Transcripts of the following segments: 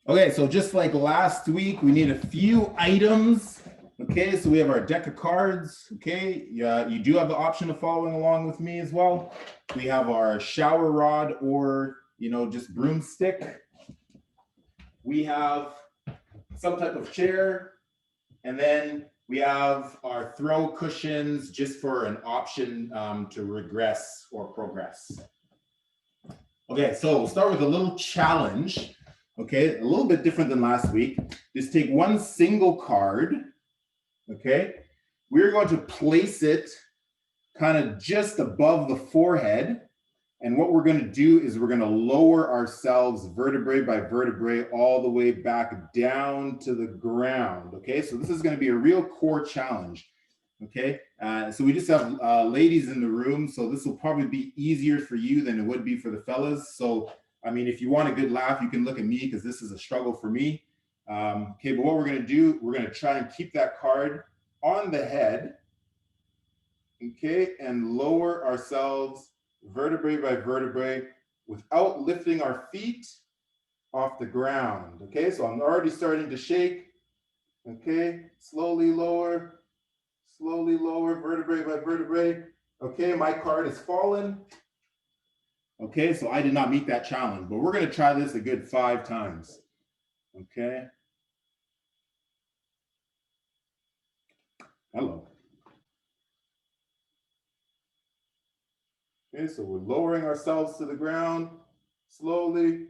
Okay, so just like last week, we need a few items. Okay, so we have our deck of cards. Okay, yeah, you do have the option of following along with me as well. We have our shower rod or, just broomstick. We have some type of chair, and then we have our throw cushions just for an option to regress or progress. Okay, so we'll start with a little challenge. Okay, a little bit different than last week. Just take one single card. Okay, we're going to place it kind of just above the forehead. And what we're going to do is we're going to lower ourselves vertebrae by vertebrae all the way back down to the ground. Okay, so this is going to be a real core challenge. Okay, so we just have ladies in the room, so this will probably be easier for you than it would be for the fellas. So, I mean, if you want a good laugh, you can look at me because this is a struggle for me. Okay, but what we're going to do, we're going to try and keep that card on the head. Okay, and lower ourselves vertebrae by vertebrae without lifting our feet off the ground. Okay, so I'm already starting to shake. Okay, slowly lower vertebrae by vertebrae. Okay, my card has fallen. Okay, so I did not meet that challenge, but we're going to try this a good 5 times. Okay. Hello. Okay, so we're lowering ourselves to the ground slowly.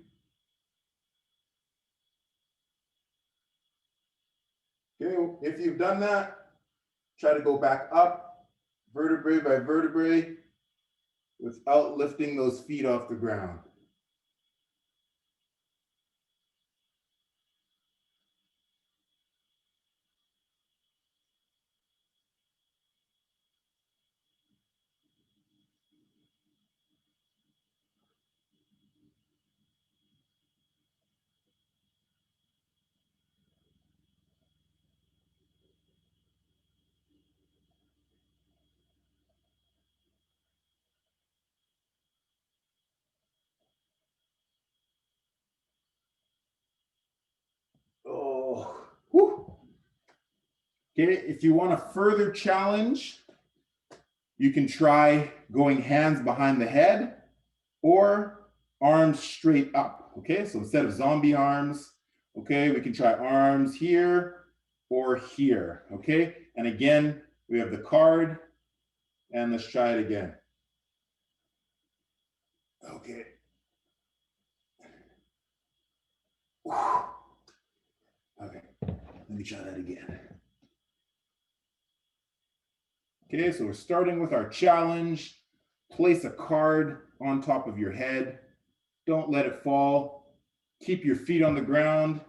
Okay, if you've done that, try to go back up vertebrae by vertebrae without lifting those feet off the ground. Oh, whew. Okay, if you want a further challenge, you can try going hands behind the head or arms straight up. Okay, so instead of zombie arms, okay, we can try arms here or here. Okay, and again, we have the card, and let's try it again. Okay. Okay, let me try that again. Okay, so we're starting with our challenge. Place a card on top of your head. Don't let it fall. Keep your feet on the ground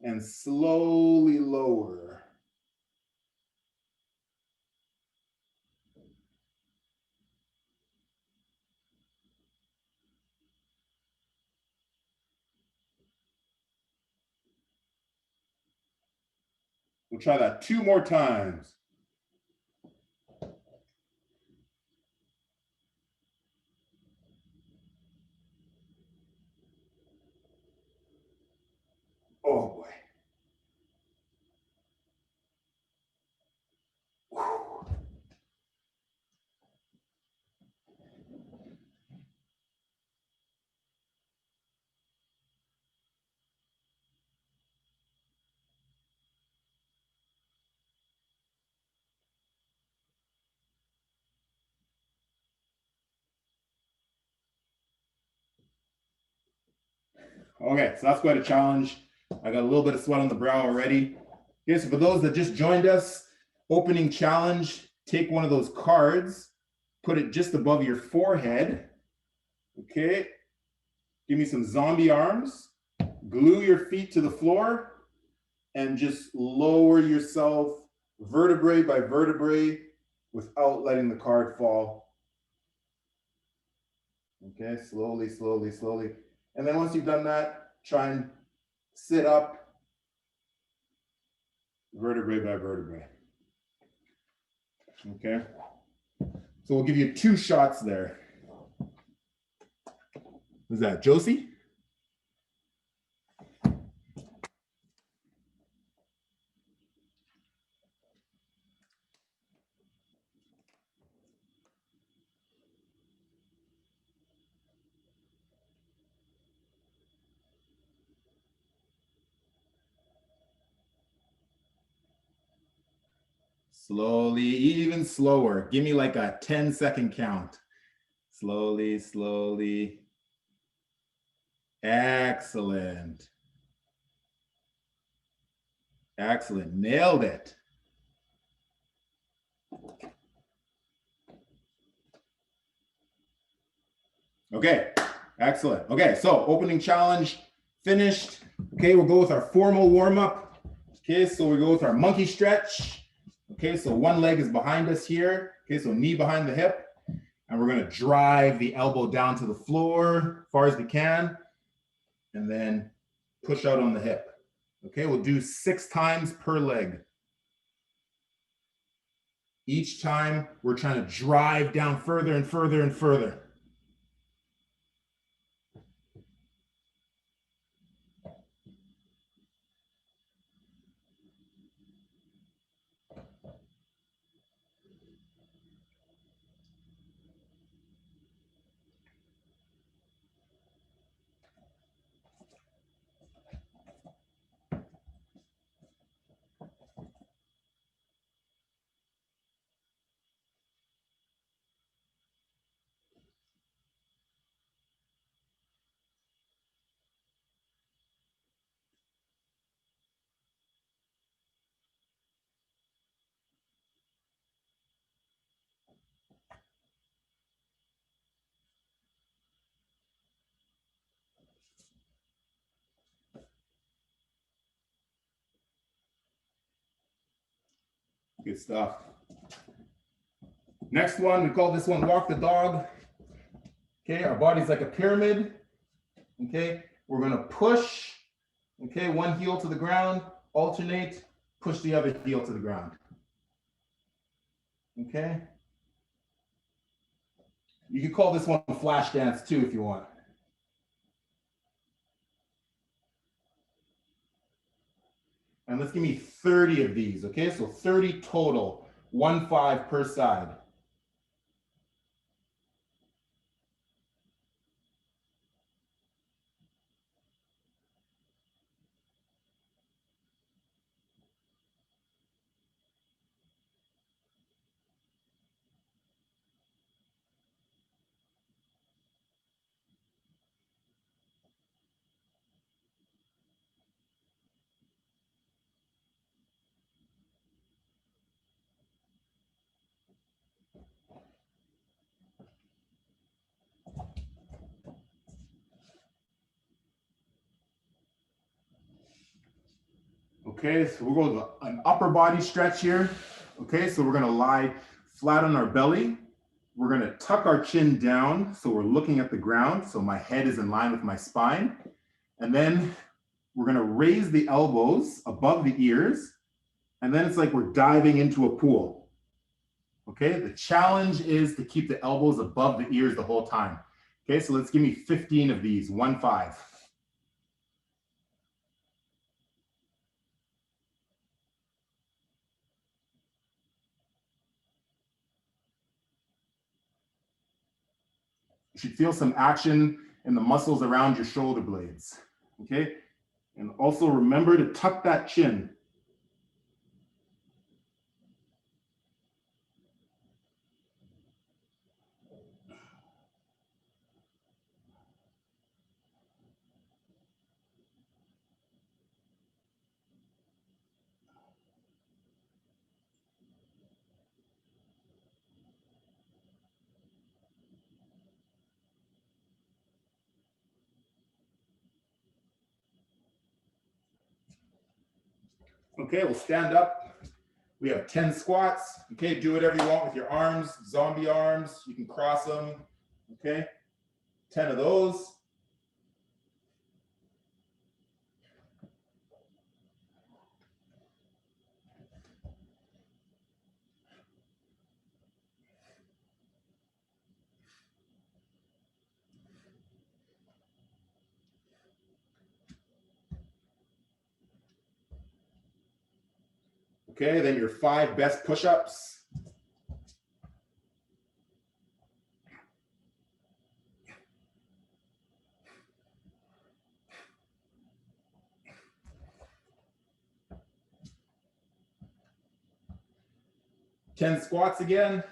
and slowly lower. We'll try that 2 more times. Oh boy. Okay, so that's quite a challenge. I got a little bit of sweat on the brow already. Okay, so for those that just joined us, opening challenge, take one of those cards, put it just above your forehead. Okay, give me some zombie arms, glue your feet to the floor, and just lower yourself vertebrae by vertebrae without letting the card fall. Okay, slowly, slowly, slowly. And then once you've done that, try and sit up vertebrae by vertebrae. Okay, so we'll give you 2 shots there. Who's that, Josie? Slowly, even slower. Give me like a 10-second count. Slowly, slowly. Excellent. Excellent. Nailed it. Okay, excellent. Okay, so opening challenge finished. Okay, we'll go with our formal warm-up. Okay, so we go with our monkey stretch. Okay, so one leg is behind us here. Okay, so knee behind the hip. And we're gonna drive the elbow down to the floor as far as we can. And then push out on the hip. Okay, we'll do 6 times per leg. Each time we're trying to drive down further and further and further. Good stuff. Next one, we call this one walk the dog. Okay, our body's like a pyramid. Okay, we're gonna push, okay, one heel to the ground, alternate, push the other heel to the ground. Okay. You can call this one flash dance too if you want. And let's give me 30 of these, okay? So 30 total, 1-5 per side. Okay, so we're going to an upper body stretch here. Okay, so we're gonna lie flat on our belly. We're gonna tuck our chin down so we're looking at the ground, so my head is in line with my spine. And then we're gonna raise the elbows above the ears, and then it's like we're diving into a pool. Okay, the challenge is to keep the elbows above the ears the whole time. Okay, so let's give me 15 of these, 1-5. You should feel some action in the muscles around your shoulder blades. Okay, and also remember to tuck that chin. Okay, we'll stand up. We have 10 squats. Okay, do whatever you want with your arms, zombie arms. You can cross them. Okay, 10 of those. Okay, then your 5 best push-ups. 10 squats again.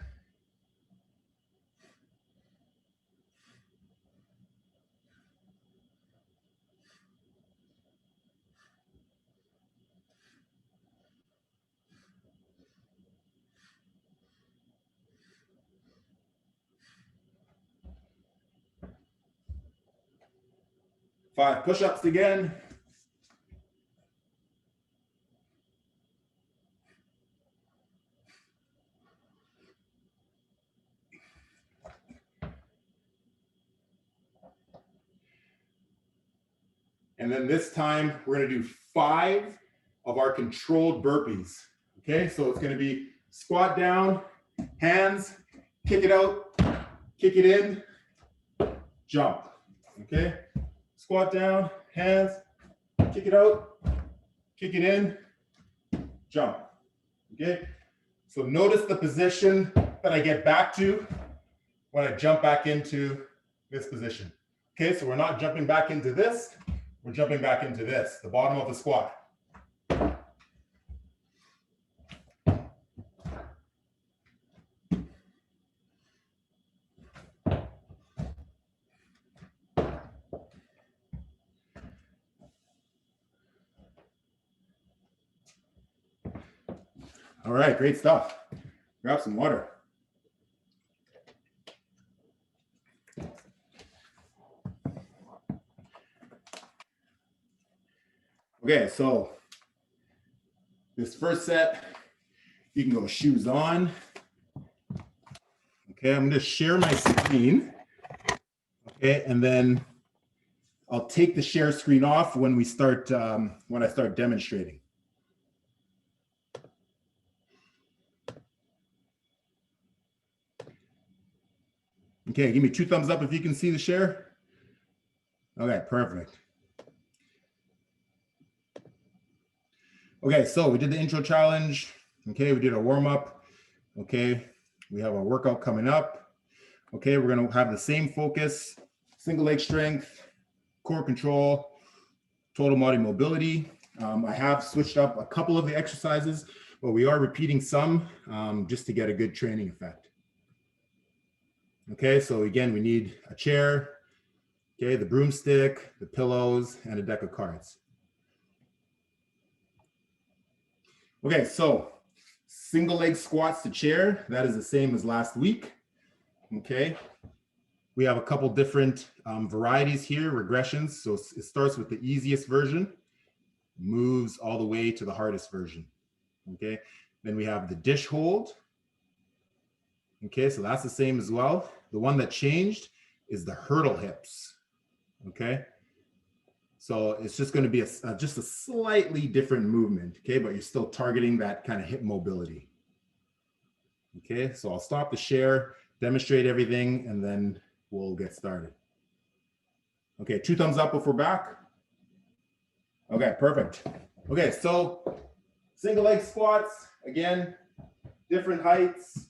Five push-ups again. And then this time we're going to do 5 of our controlled burpees. Okay, so it's going to be squat down, hands, kick it out, kick it in, jump. Okay, squat down, hands, kick it out, kick it in, jump. Okay, so notice the position that I get back to when I jump back into this position. Okay, so we're not jumping back into this, we're jumping back into this, the bottom of the squat. All right, great stuff. Grab some water. Okay, so this first set, you can go shoes on. Okay, I'm going to share my screen. Okay, and then I'll take the share screen off when we start, when I start demonstrating. Okay, give me 2 thumbs up if you can see the share. Okay, perfect. Okay, so we did the intro challenge. Okay, we did a warm up. Okay, we have a workout coming up. Okay, we're gonna have the same focus, single leg strength, core control, total body mobility. I have switched up a couple of the exercises, but we are repeating some just to get a good training effect. Okay, so again, we need a chair, okay, the broomstick, the pillows, and a deck of cards. Okay, so single leg squats to chair, that is the same as last week. Okay, we have a couple different varieties here, regressions. So it starts with the easiest version, moves all the way to the hardest version. Okay, then we have the dish hold. Okay, so that's the same as well. The one that changed is the hurdle hips. Okay, so it's just going to be just a slightly different movement. Okay, but you're still targeting that kind of hip mobility. Okay, so I'll stop the share, demonstrate everything, and then we'll get started. Okay, 2 thumbs up if we're back. Okay, perfect. Okay, so single leg squats, again, different heights.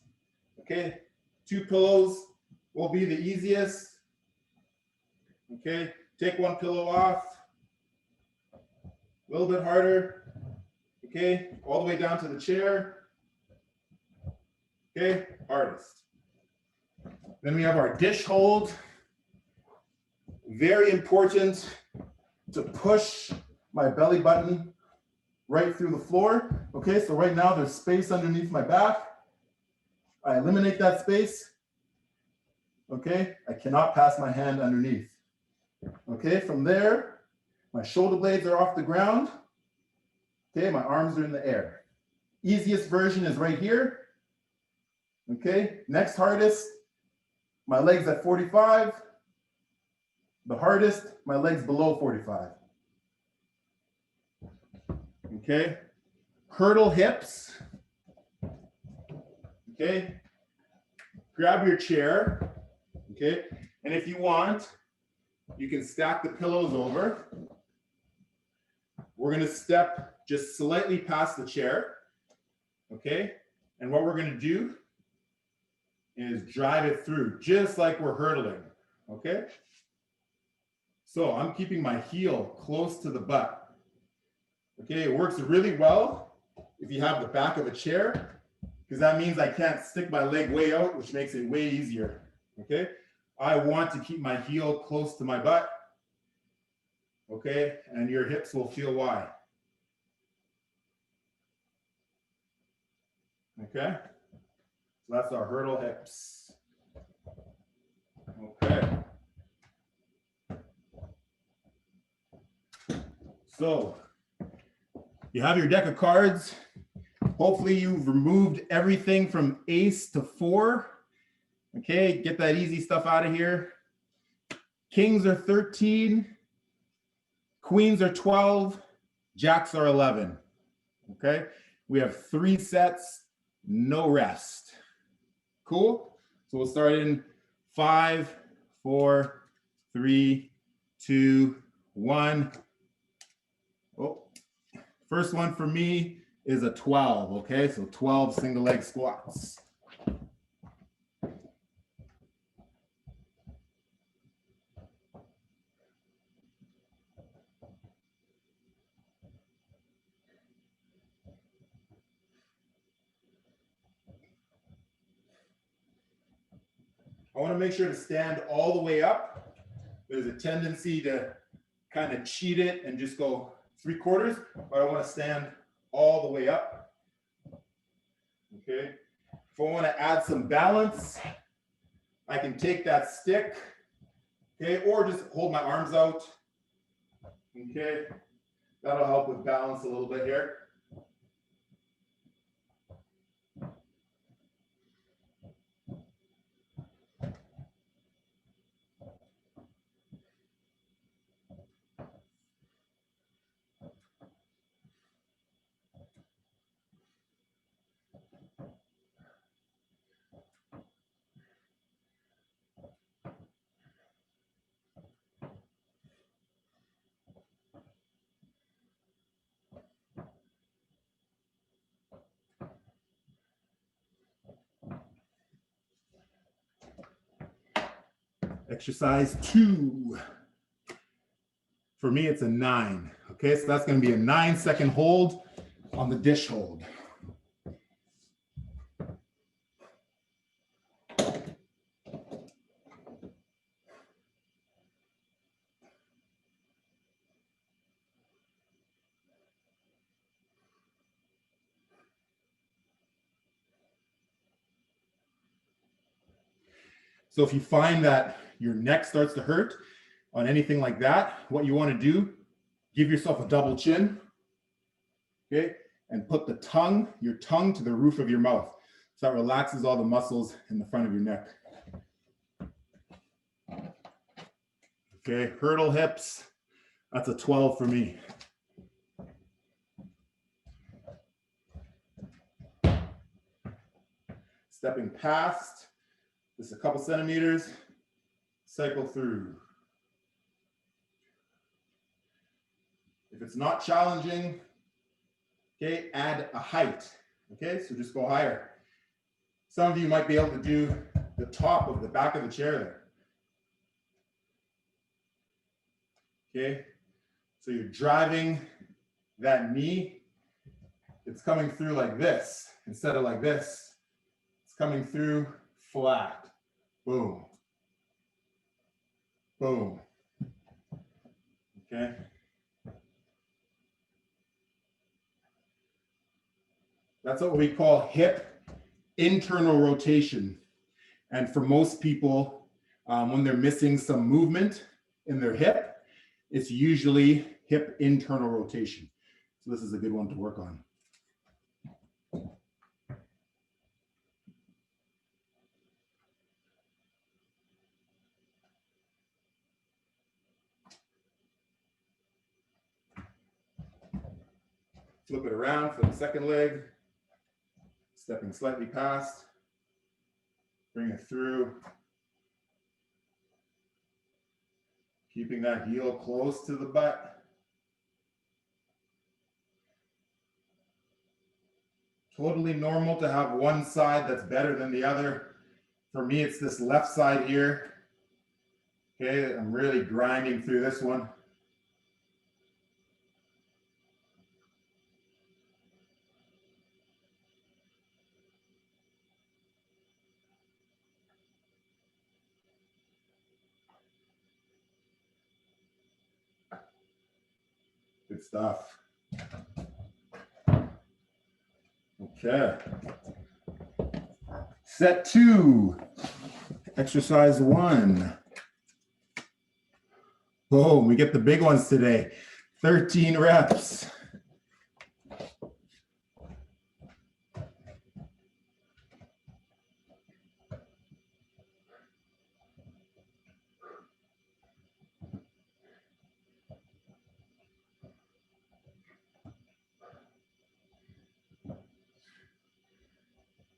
Okay, 2 pillows will be the easiest. Okay, take 1 pillow off. A little bit harder. Okay, all the way down to the chair. Okay, hardest. Then we have our dish hold. Very important to push my belly button right through the floor. Okay, so right now there's space underneath my back. I eliminate that space. Okay, I cannot pass my hand underneath. Okay, from there, my shoulder blades are off the ground. Okay, my arms are in the air. Easiest version is right here. Okay, next hardest, my legs at 45. The hardest, my legs below 45. Okay, hurdle hips. Okay, grab your chair. Okay, and if you want, you can stack the pillows over. We're going to step just slightly past the chair. Okay, and what we're going to do is drive it through, just like we're hurdling. Okay, so I'm keeping my heel close to the butt. Okay, it works really well if you have the back of a chair. because that means I can't stick my leg way out, which makes it way easier. Okay. I want to keep my heel close to my butt. Okay. And your hips will feel wide. Okay. So that's our hurdle hips. Okay. So you have your deck of cards. Hopefully you've removed everything from ace to 4. Okay, get that easy stuff out of here. Kings are 13. Queens are 12. Jacks are 11. Okay, we have 3 sets, no rest. Cool? So we'll start in 5, 4, 3, 2, 1. Oh, first one for me is a 12, okay? So 12 single leg squats. I want to make sure to stand all the way up. There's a tendency to kind of cheat it and just go 3/4, but I want to stand all the way up. Okay. If I want to add some balance, I can take that stick, okay, or just hold my arms out. Okay. That'll help with balance a little bit here. Exercise 2. For me, it's a 9. Okay, so that's going to be a 9-second hold on the dish hold. So if you find that your neck starts to hurt on anything like that, what you want to do, give yourself a double chin, okay, and put the tongue, your tongue to the roof of your mouth. So that relaxes all the muscles in the front of your neck. Okay, hurdle hips, that's a 12 for me. Stepping past, just a couple centimeters, cycle through. If it's not challenging, okay, add a height. Okay, so just go higher. Some of you might be able to do the top of the back of the chair there. Okay, so you're driving that knee. It's coming through like this instead of like this. It's coming through flat. Boom. Boom. Okay. That's what we call hip internal rotation. And for most people, when they're missing some movement in their hip, it's usually hip internal rotation. So this is a good one to work on. Flip it around for the second leg, stepping slightly past, bring it through, keeping that heel close to the butt. Totally normal to have one side that's better than the other. For me, it's this left side here. Okay, I'm really grinding through this one. stuff. Okay. Set 2, exercise 1. Oh, we get the big ones today. 13 reps.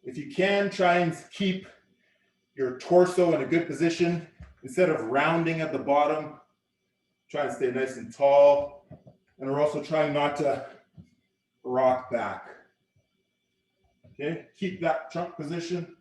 If you can, try and keep your torso in a good position. Instead of rounding at the bottom, try and stay nice and tall. And we're also trying not to rock back. Okay, keep that trunk position.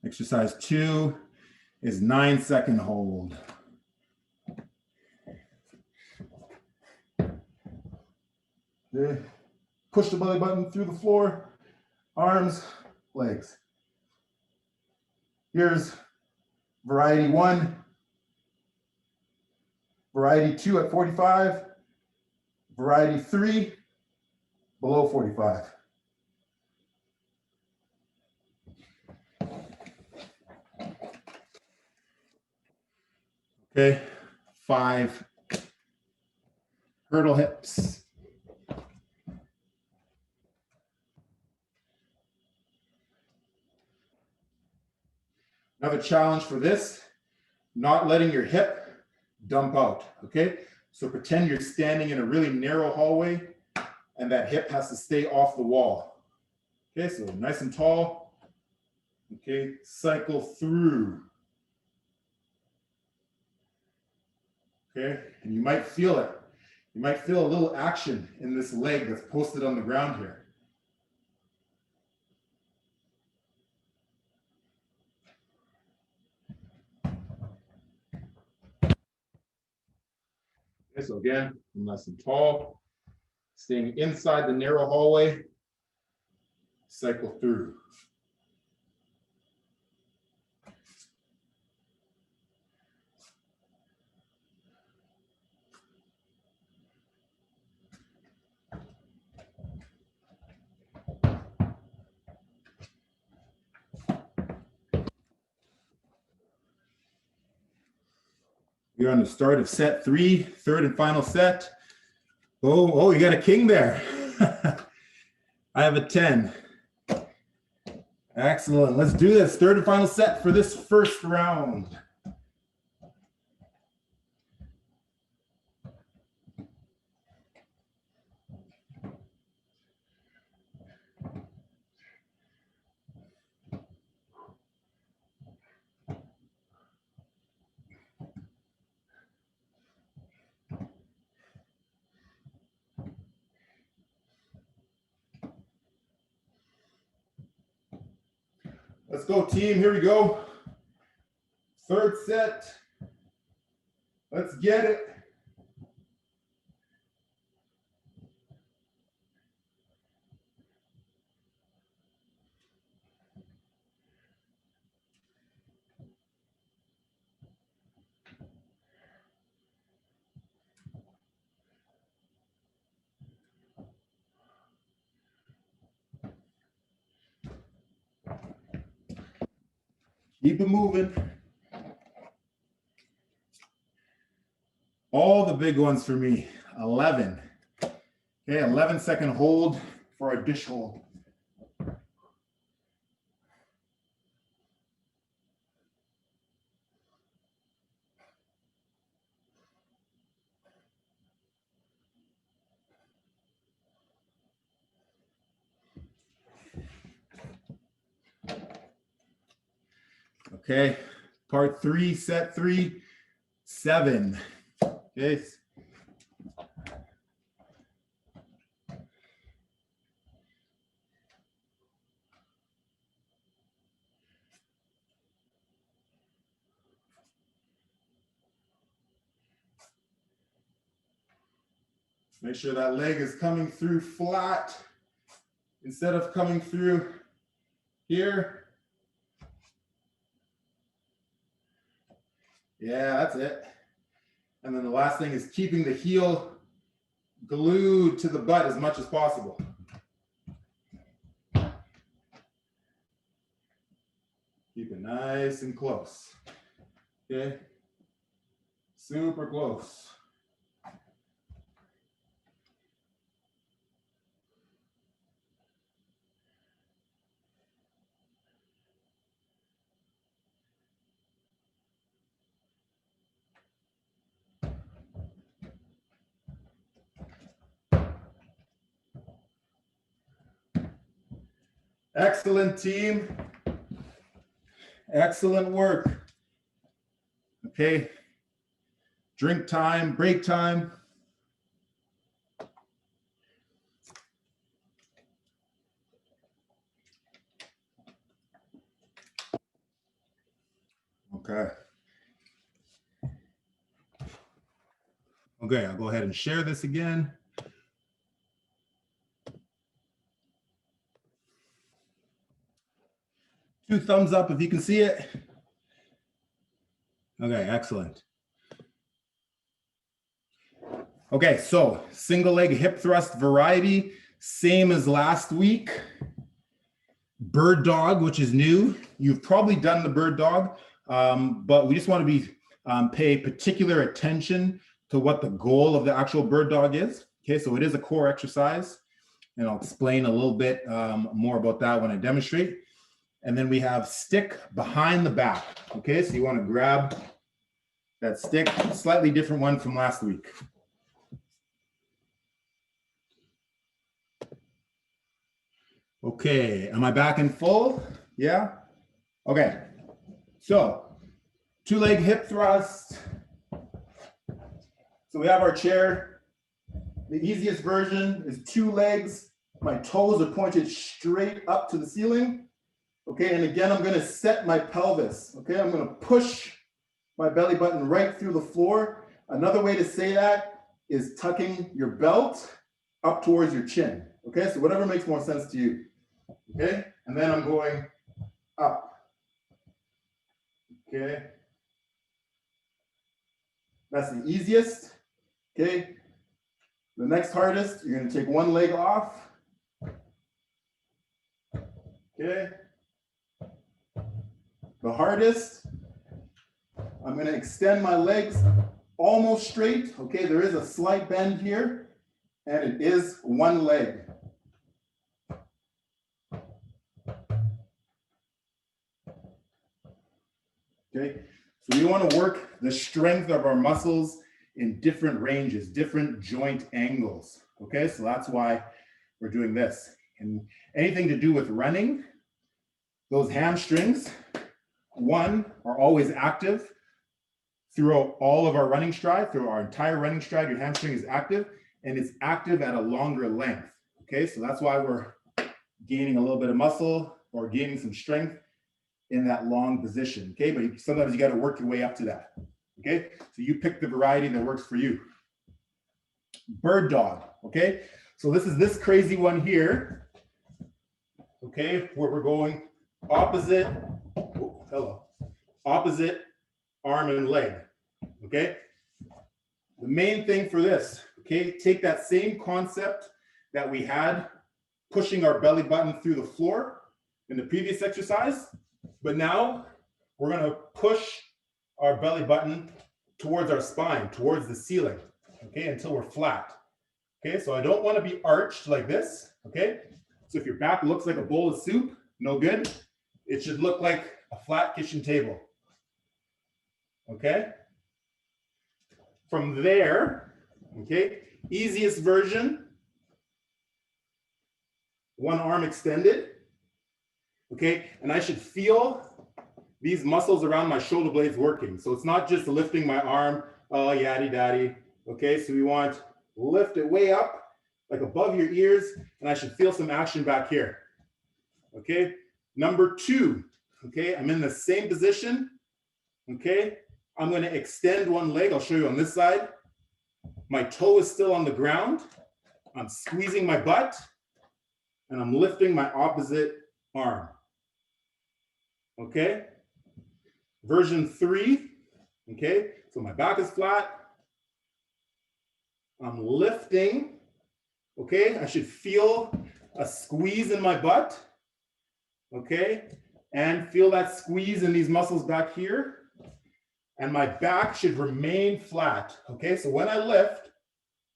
Exercise 2 is 9-second hold. Okay. Push the belly button through the floor, arms, legs. Here's variety 1, variety 2 at 45, variety 3 below 45. Okay, 5 hurdle hips. Another challenge for this, not letting your hip dump out, okay? So pretend you're standing in a really narrow hallway and that hip has to stay off the wall. Okay, so nice and tall. Okay, cycle through. Okay, and you might feel it. You might feel a little action in this leg that's posted on the ground here. Okay, so again, nice and tall, staying inside the narrow hallway, cycle through. We're on the start of set 3, third and final set. Oh, you got a king there. I have a 10. Excellent. Let's do this. Third and final set for this first round. Let's go, team. Here we go. Third set. Let's get it. Keep it moving. All the big ones for me. 11. Okay, 11-second hold for our dish hold. Okay, part 3, set 3, 7. Okay. Make sure that leg is coming through flat instead of coming through here. Yeah, that's it. And then the last thing is keeping the heel glued to the butt as much as possible. Keep it nice and close. Okay, super close. Excellent, team. Excellent work. Okay, drink time, break time. Okay. Okay, I'll go ahead and share this again. Two thumbs up if you can see it. Okay, excellent. Okay, so single leg hip thrust variety, same as last week. Bird dog, which is new. You've probably done the bird dog, but we just want to pay particular attention to what the goal of the actual bird dog is. Okay, so it is a core exercise, and I'll explain a little bit more about that when I demonstrate. And then we have stick behind the back. Okay, so you want to grab that stick, slightly different one from last week. Okay, am I back in full? Yeah? Okay, so 2-leg hip thrust. So we have our chair. The easiest version is 2 legs. My toes are pointed straight up to the ceiling. Okay, and again, I'm gonna set my pelvis. Okay, I'm gonna push my belly button right through the floor. Another way to say that is tucking your belt up towards your chin. Okay, so whatever makes more sense to you. Okay, and then I'm going up. Okay, that's the easiest. Okay, the next hardest, you're gonna take one leg off. Okay, the hardest, I'm gonna extend my legs almost straight. Okay, there is a slight bend here, and it is one leg. Okay, so we want to work the strength of our muscles in different ranges, different joint angles. Okay, so that's why we're doing this. And anything to do with running, those hamstrings, one, are always active throughout all of our running stride, through our entire running stride, your hamstring is active, and it's active at a longer length. Okay, so that's why we're gaining a little bit of muscle or gaining some strength in that long position. Okay, but sometimes you got to work your way up to that. Okay, so you pick the variety that works for you. Bird dog. Okay, so this is this crazy one here. Okay, where we're going opposite, opposite arm and leg. Okay, the main thing for this, okay, take that same concept that we had pushing our belly button through the floor in the previous exercise, but now we're going to push our belly button towards our spine, towards the ceiling, okay, until we're flat. Okay, so I don't want to be arched like this. Okay, so if your back looks like a bowl of soup, no good. It should look like a flat kitchen table. Okay, from there, okay, easiest version, one arm extended. Okay, and I should feel these muscles around my shoulder blades working. So it's not just lifting my arm, oh, yaddy daddy. Okay, so we want to lift it way up, like above your ears, and I should feel some action back here. Okay, number 2, okay, I'm in the same position. Okay, I'm going to extend one leg. I'll show you on this side. My toe is still on the ground. I'm squeezing my butt, and I'm lifting my opposite arm. Okay, version 3. Okay, so my back is flat. I'm lifting. Okay, I should feel a squeeze in my butt. Okay, and feel that squeeze in these muscles back here. And my back should remain flat. Okay, so when I lift,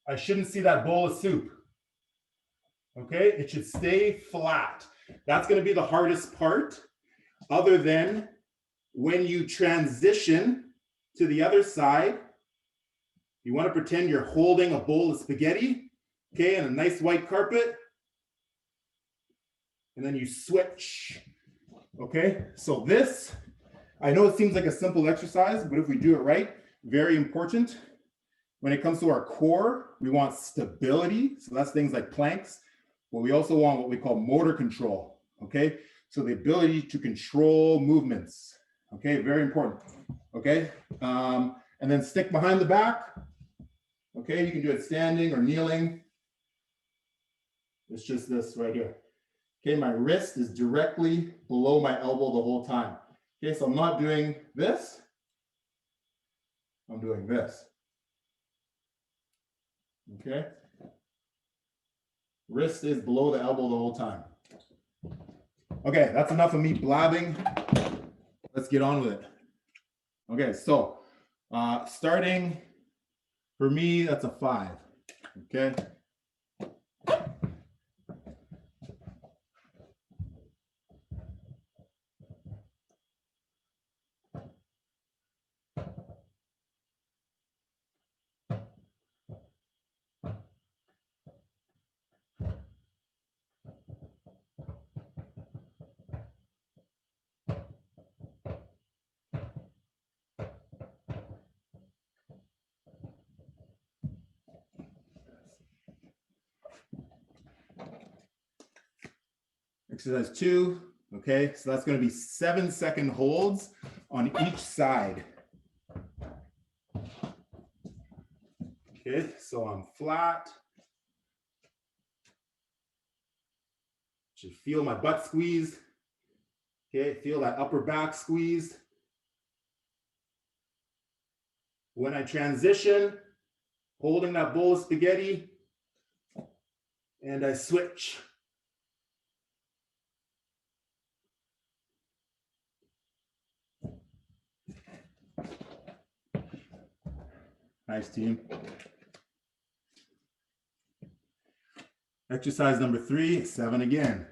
I shouldn't see that bowl of soup. Okay, it should stay flat. That's going to be the hardest part, other than when you transition to the other side. You want to pretend you're holding a bowl of spaghetti, okay, and a nice white carpet. And then you switch. Okay, so this, I know it seems like a simple exercise, but if we do it right, very important. When it comes to our core, we want stability. So that's things like planks, but we also want what we call motor control. Okay, so the ability to control movements. Okay, very important. Okay, and then stick behind the back. Okay, you can do it standing or kneeling. It's just this right here. Okay, my wrist is directly below my elbow the whole time. Okay, so I'm not doing this. I'm doing this. Okay. Wrist is below the elbow the whole time. Okay, that's enough of me blabbing. Let's get on with it. Okay, so starting for me, that's a 5. Okay. Exercise 2, okay, so that's going to be 7-second holds on each side. Okay, so I'm flat. Should feel my butt squeezed. Okay, feel that upper back squeezed. When I transition, holding that bowl of spaghetti, and I switch. Nice, team. Exercise number 3, 7 again.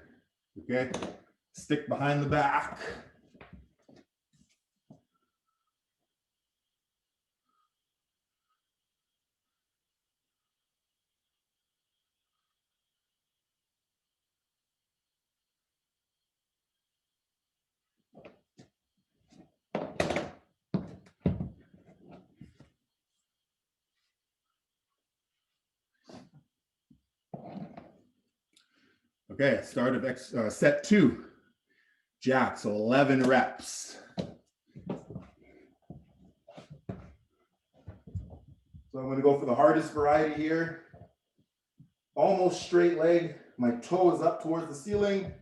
Okay, stick behind the back. Okay, start of set 2, jack, so 11 reps. So I'm going to go for the hardest variety here. Almost straight leg, my toe is up towards the ceiling.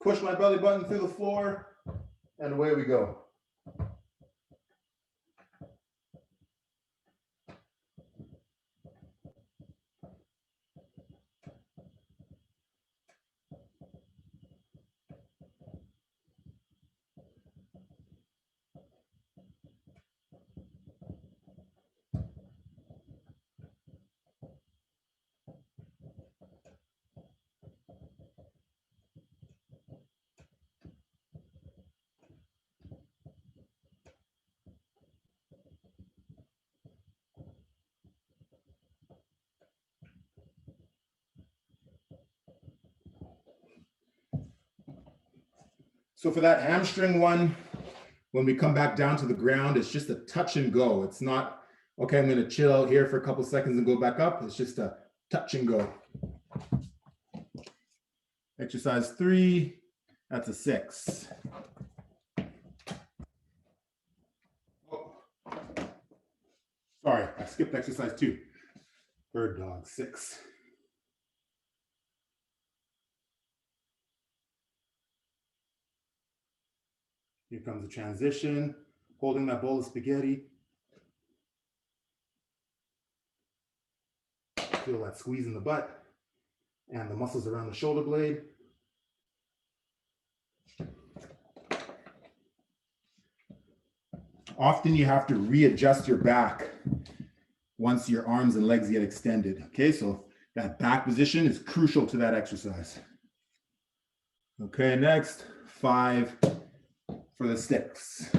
Push my belly button through the floor, and away we go. So for that hamstring one, when we come back down to the ground, it's just a touch and go. It's not, okay, I'm gonna chill out here for a couple seconds and go back up. It's just a touch and go. Exercise 3, that's a 6. Oh. Sorry, I skipped exercise 2. Bird dog, 6. Here comes the transition, holding that bowl of spaghetti. Feel that squeeze in the butt and the muscles around the shoulder blade. Often you have to readjust your back once your arms and legs get extended. Okay, so that back position is crucial to that exercise. Okay, next, 5 for the sticks.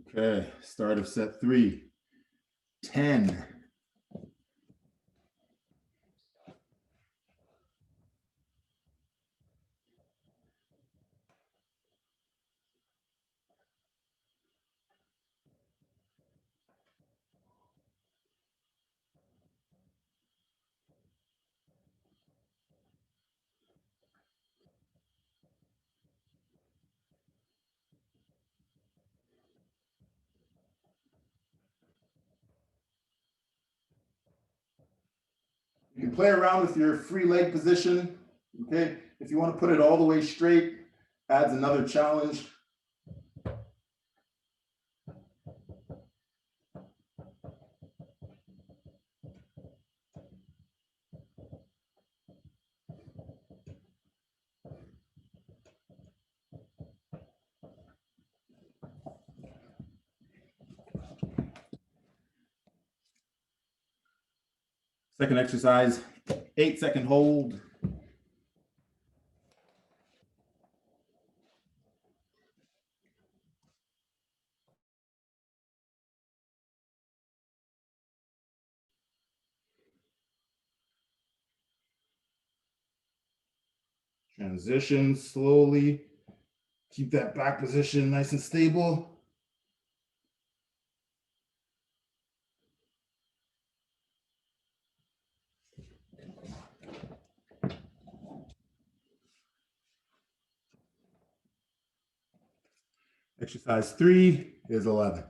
Okay, start of set 3, 10. You can play around with your free leg position. Okay, if you want to put it all the way straight, adds another challenge. Second exercise, 8-second hold. Transition slowly. Keep that back position nice and stable. Exercise 3 is 11.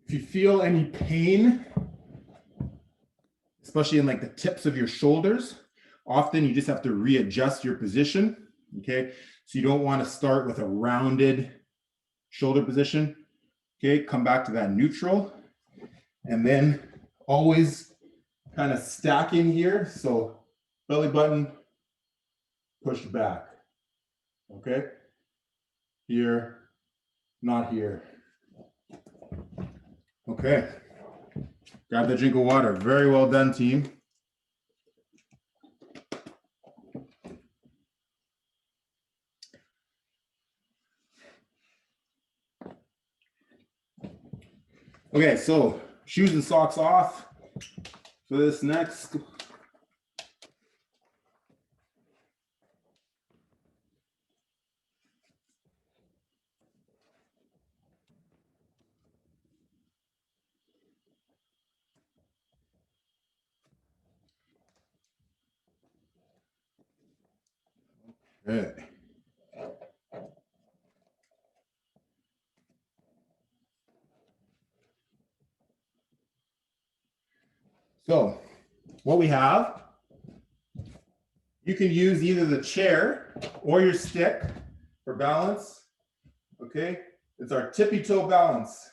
If you feel any pain, especially in like the tips of your shoulders, often you just have to readjust your position. Okay, so you don't want to start with a rounded shoulder position. Okay, come back to that neutral, and then always kind of stacking here. So belly button pushed back. Okay, here, not here. Okay, grab the drink of water. Very well done, team. Okay, so shoes and socks off for this next. Okay. So what we have, you can use either the chair or your stick for balance. Okay. It's our tippy-toe balance.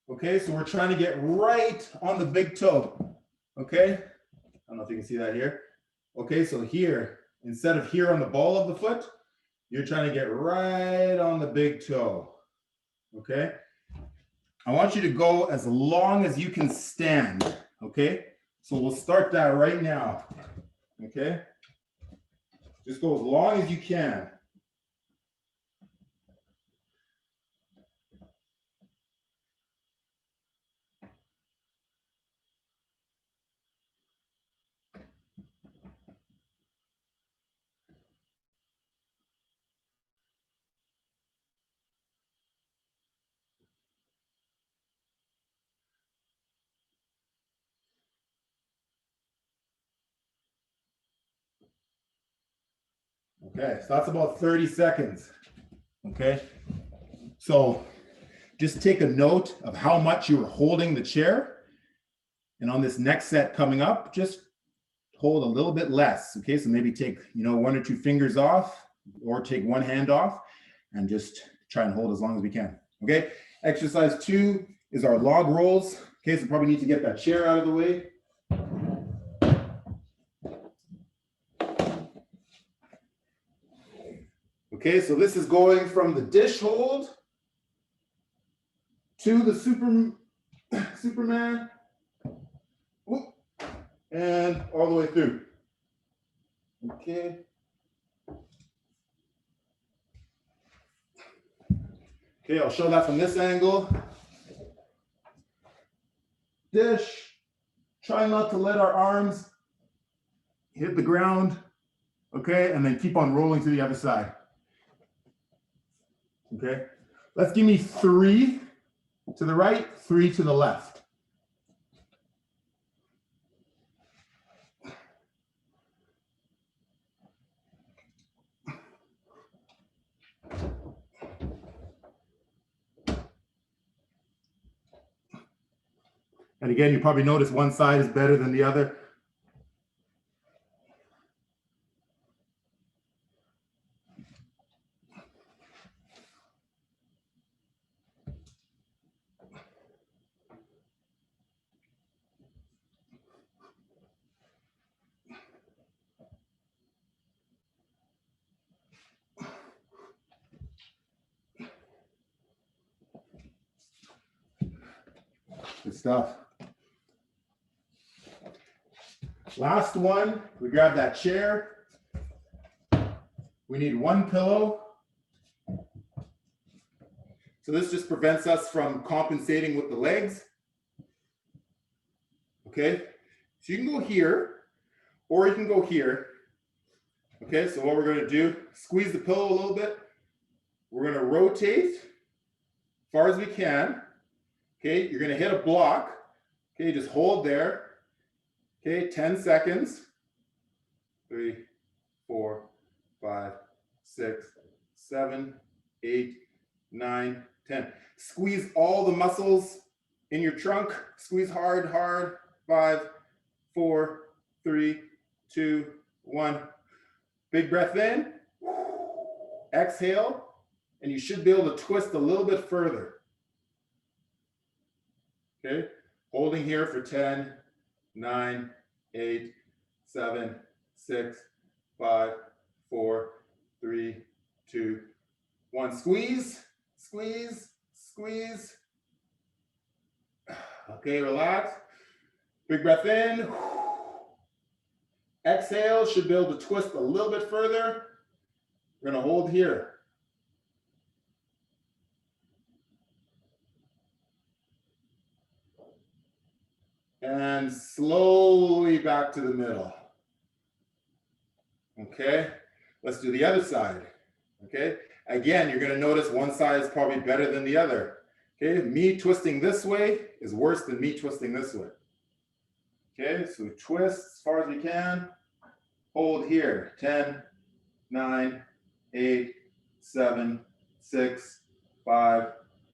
Okay, so we're trying to get right on the big toe. Okay, I don't know if you can see that here. Okay, so here, instead of here on the ball of the foot, you're trying to get right on the big toe. Okay, I want you to go as long as you can stand. Okay, so we'll start that right now. Okay, just go as long as you can. Okay, so that's about 30 seconds. Okay, so just take a note of how much you are holding the chair. And on this next set coming up, just hold a little bit less. Okay, so maybe take, 1 or 2 fingers off, or take one hand off, and just try and hold as long as we can. Okay, exercise 2 is our log rolls. Okay, so probably need to get that chair out of the way. Okay, so this is going from the dish hold to the Superman, and all the way through. Okay. Okay, I'll show that from this angle. Dish. Try not to let our arms hit the ground. Okay, and then keep on rolling to the other side. Okay, let's give me 3 to the right, 3 to the left. And again, you probably notice one side is better than the other. Good stuff. Last one, we grab that chair. We need 1 pillow. So this just prevents us from compensating with the legs. Okay, so you can go here, or you can go here. Okay, so what we're going to do, squeeze the pillow a little bit. We're going to rotate as far as we can. Okay, you're going to hit a block. Okay, just hold there. Okay, 10 seconds. 3, 4, 5, 6, 7, 8, 9, 10. Squeeze all the muscles in your trunk. Squeeze hard, hard. 5, 4, 3, 2, 1. Big breath in. Exhale, and you should be able to twist a little bit further. Okay, holding here for 10, 9, 8, 7, 6, 5, 4, 3, 2, 1. Squeeze, squeeze, squeeze. Okay, relax. Big breath in. Exhale, should be able to twist a little bit further. We're going to hold here. And slowly back to the middle. Okay, let's do the other side. Okay, again, you're going to notice one side is probably better than the other. Okay, me twisting this way is worse than me twisting this way. Okay, so twist as far as we can. Hold here. 10, 9, 8, 7, 6, 5,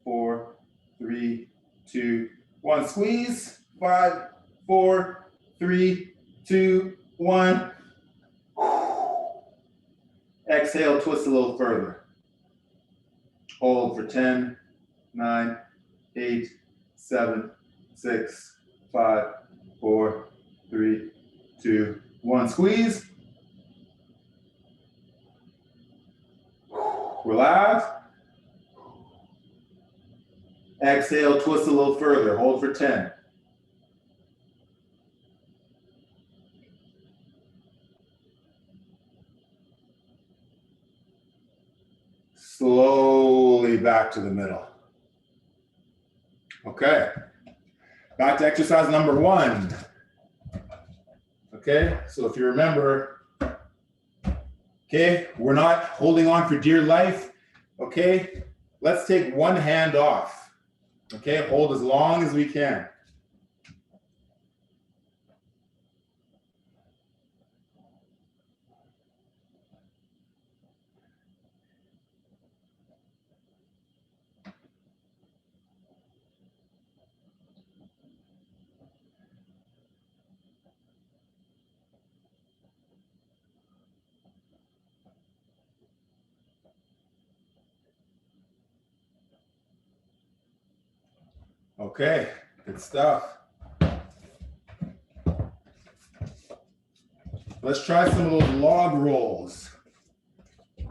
4, 3, 2, 1. Squeeze. 5, 4, 3, 2, 1. Exhale, twist a little further. Hold for 10, 9, 8, 7, 6, 5, 4, 3, 2, 1. Squeeze. Relax. Exhale, twist a little further. Hold for 10. Slowly back to the middle. Okay. Back to exercise number 1. Okay, so if you remember, okay, we're not holding on for dear life. Okay, let's take one hand off. Okay, hold as long as we can. Okay, good stuff. Let's try some of those log rolls. I'm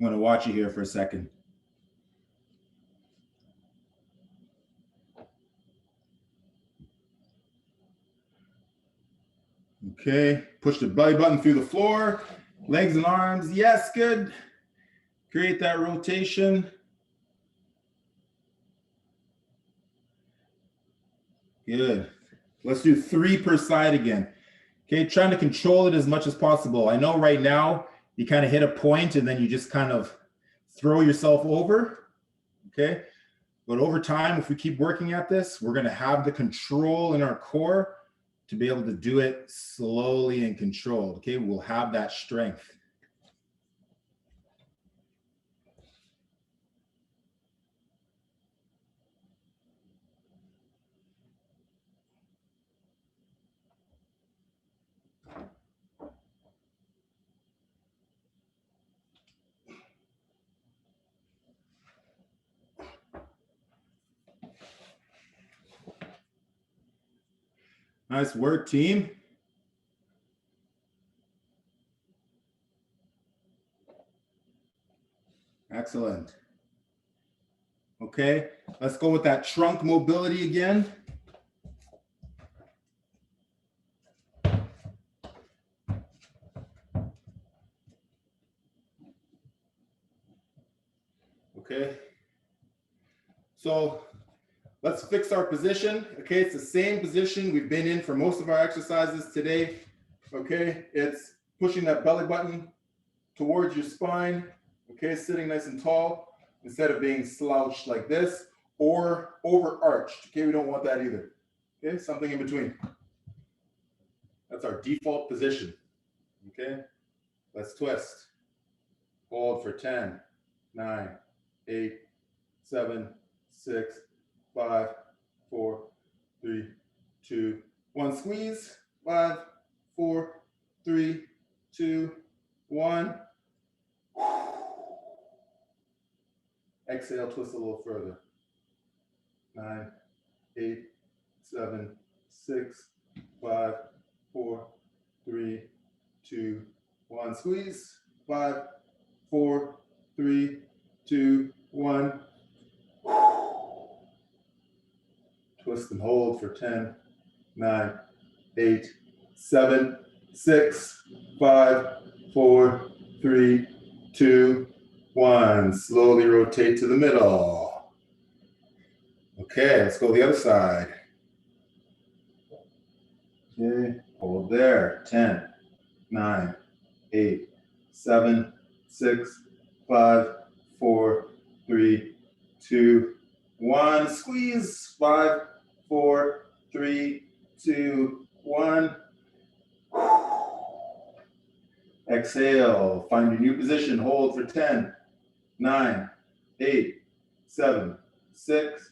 going to watch you here for a second. Okay, push the belly button through the floor, legs and arms. Yes, good. Create that rotation. Good. Let's do 3 per side again. Okay, trying to control it as much as possible. I know right now you kind of hit a point and then you just kind of throw yourself over. Okay, but over time, if we keep working at this, we're going to have the control in our core to be able to do it slowly and controlled. Okay, we'll have that strength. Nice work, team. Excellent. Okay, let's go with that trunk mobility again. Okay, so let's fix our position. Okay, it's the same position we've been in for most of our exercises today. Okay, it's pushing that belly button towards your spine. Okay, sitting nice and tall instead of being slouched like this or overarched. Okay, we don't want that either. Okay, something in between. That's our default position. Okay, let's twist. Hold for 10, 9, 8, 7, 6, 5, 4, 3, 2, 1. Squeeze. 5, 4, 3, 2, 1. Exhale, twist a little further. 9, 8, 7, 6, 5, 4, 3, 2, 1. Squeeze. 5, 4, 3, 2, 1. Twist and hold for 10, 9, 8, 7, 6, 5, 4, 3, 2, 1. Slowly rotate to the middle. Okay, let's go the other side. Okay, hold there. 10, 9, 8, 7, 6, 5, 4, 3, 2, 1. Squeeze. 5, 4, 3, 2, 1. Exhale. Find your new position. Hold for 10, 9, 8, 7, 6,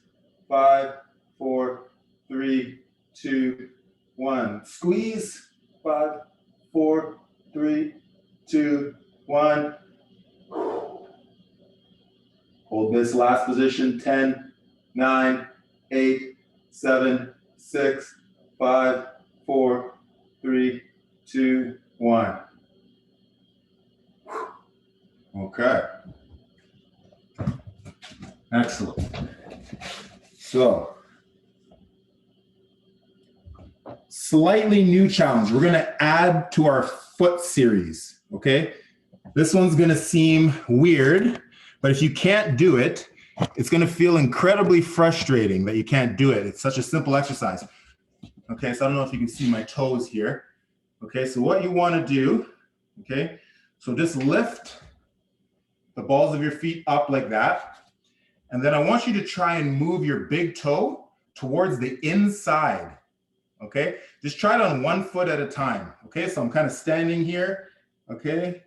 5, 4, 3, 2, 1. Squeeze. 5, 4, 3, 2, 1. Hold this last position, 10, 9, 8, 7, 6, 5, 4, 3, 2, 1. Okay. Excellent. So, slightly new challenge. We're going to add to our foot series, okay? This one's going to seem weird, but if you can't do it, it's going to feel incredibly frustrating that you can't do it. It's such a simple exercise. Okay, so I don't know if you can see my toes here. Okay, so what you want to do, okay, so just lift the balls of your feet up like that. And then I want you to try and move your big toe towards the inside. Okay, just try it on one foot at a time. Okay, so I'm kind of standing here. Okay,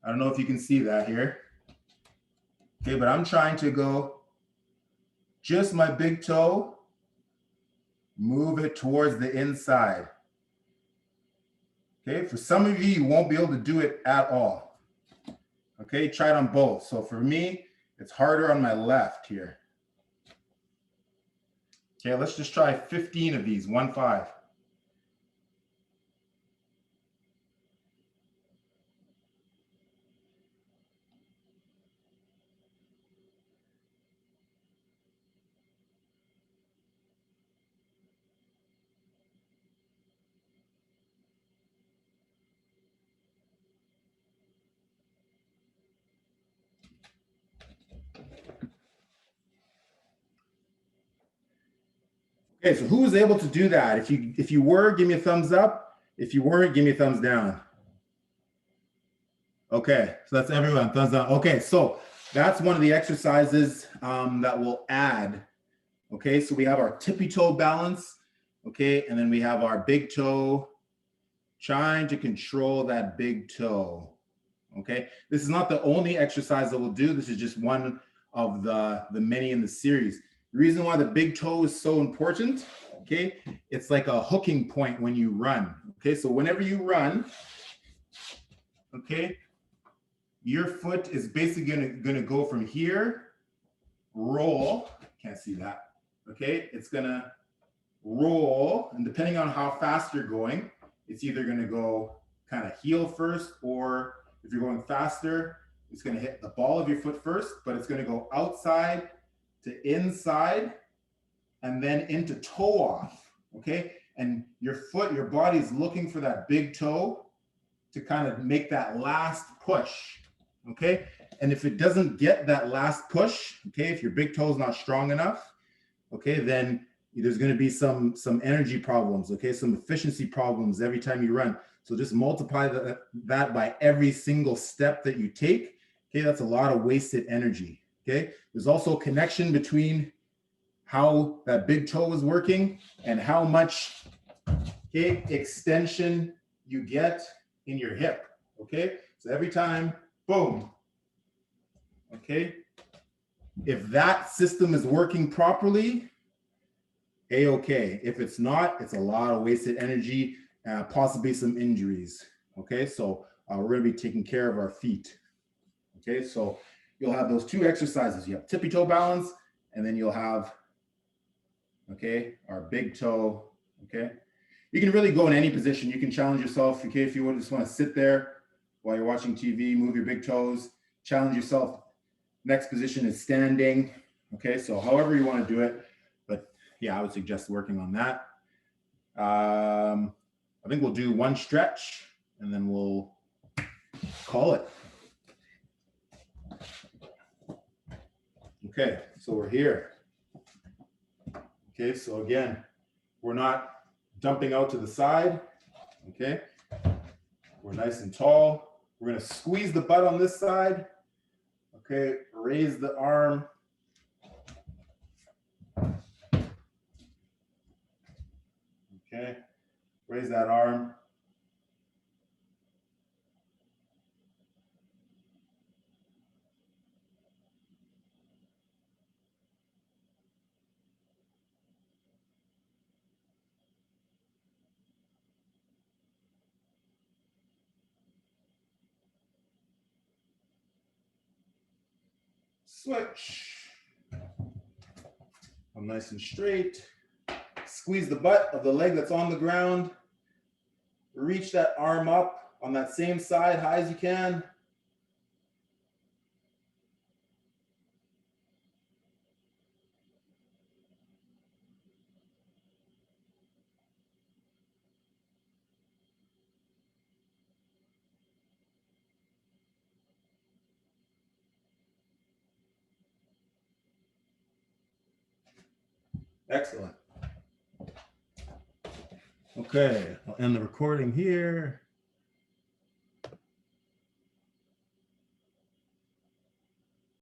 I don't know if you can see that here. Okay, but I'm trying to go just my big toe, move it towards the inside. Okay, for some of you, you won't be able to do it at all. Okay, try it on both. So for me, it's harder on my left here. Okay, let's just try 15 of these, 1, 5. Okay, so who was able to do that? If you were, give me a thumbs up. If you weren't, give me a thumbs down. Okay, so that's everyone, thumbs down. Okay, so that's one of the exercises that we'll add. Okay, so we have our tippy-toe balance. Okay, and then we have our big toe, trying to control that big toe. Okay, this is not the only exercise that we'll do. This is just one of the many in the series. The reason why the big toe is so important, okay, it's like a hooking point when you run. Okay, so whenever you run, okay, your foot is basically gonna go from here, roll, can't see that, okay, it's gonna roll, and depending on how fast you're going, it's either gonna go kind of heel first, or if you're going faster, it's gonna hit the ball of your foot first, but it's gonna go outside to inside, and then into toe off, okay? And your foot, your body is looking for that big toe to kind of make that last push, okay? And if it doesn't get that last push, okay, if your big toe is not strong enough, okay, then there's gonna be some energy problems, okay? Some efficiency problems every time you run. So just multiply that by every single step that you take, okay? That's a lot of wasted energy, okay? There's also a connection between how that big toe is working and how much, okay, extension you get in your hip, okay? So every time, boom, okay? If that system is working properly, A-okay. If it's not, it's a lot of wasted energy, possibly some injuries, okay? So we're gonna be taking care of our feet, okay? So you'll have those two exercises. You have tippy-toe balance, and then you'll have, okay, our big toe, okay? You can really go in any position. You can challenge yourself, okay? If you just want to sit there while you're watching TV, move your big toes, challenge yourself. Next position is standing, okay? So however you want to do it, but yeah, I would suggest working on that. I think we'll do one stretch and then we'll call it. Okay, so we're here. Okay, so again, we're not dumping out to the side, okay? We're nice and tall. We're gonna squeeze the butt on this side, okay? Raise the arm. Okay, raise that arm. Switch. I'm nice and straight. Squeeze the butt of the leg that's on the ground. Reach that arm up on that same side, high as you can. Excellent. Okay, I'll end the recording here.